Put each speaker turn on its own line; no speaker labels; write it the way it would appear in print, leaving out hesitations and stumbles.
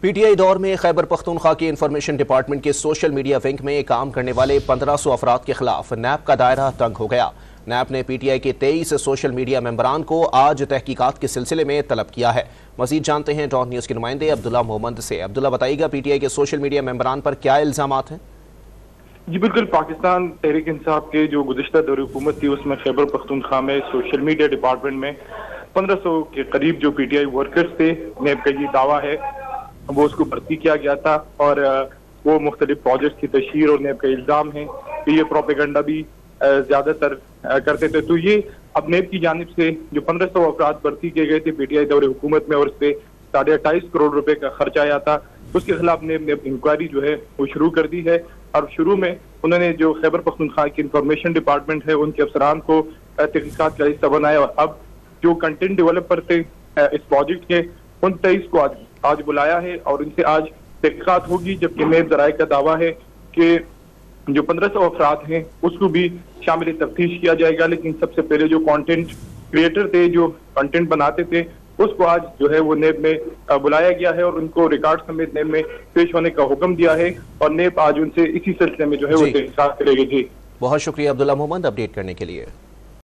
PTI दौर में खैबर पख्तूनख्वा के इंफॉर्मेशन डिपार्टमेंट के सोशल मीडिया विंग में काम करने वाले 1500 अफराद के खिलाफ नैब का दायरा तंग हो गया। नैब ने पीटीआई के 23 सोशल मीडिया मेंबरान को आज तहकीकात के सिलसिले में तलब किया है। मजीद जानते हैं डॉन न्यूज के नुमाइंदे अब्दुल्ला मोहम्मद से। अब्दुल्ला, बताइएगा पीटीआई के सोशल मीडिया मेंबरान पर क्या इल्जामात हैं?
जी बिल्कुल, पाकिस्तान तहरीक इंसाफ के जो गुज़िश्ता दौर हुकूमत थी उसमें खैबर पख्तूनख्वा में सोशल मीडिया डिपार्टमेंट में 1500 के करीब जो पीटीआई वर्कर्स थे, नैब का ये दावा है वो उसको भर्ती किया गया था और वो मुख्तलिफ प्रोजेक्ट की तशहीर और नैब का इल्ज़ाम है कि ये प्रोपेगेंडा भी ज्यादातर करते थे। तो ये अब नैब की जानिब से जो 1500 अफराद भर्ती किए गए थे पीटीआई दौर हुकूमत में और उस पर 28.5 करोड़ रुपए का खर्च आया था, उसके खिलाफ नैब ने इंक्वायरी जो है वो शुरू कर दी है। और शुरू में उन्होंने जो खैबर पख्तूनख्वा की इंफॉर्मेशन डिपार्टमेंट है उनके अफसरान को तहकीकात का हिस्सा बनाया और अब जो कंटेंट डेवलपर थे इस प्रोजेक्ट के उन 23 को आज बुलाया है और उनसे आज तहकीकात होगी। जबकि नैब ज़राए का दावा है कि जो 1500 अफराद हैं उसको भी शामिल तफ्तीश किया जाएगा, लेकिन सबसे पहले जो कंटेंट क्रिएटर थे, जो कंटेंट बनाते थे, उसको आज जो है वो नैब में बुलाया गया है और उनको रिकॉर्ड समेत नैब में पेश होने का हुक्म दिया है और नैब आज उनसे इसी सिलसिले में जो है वो तहकीकात करेगी। जी
बहुत शुक्रिया अब्दुल्ला मोहम्मद अपडेट करने के लिए।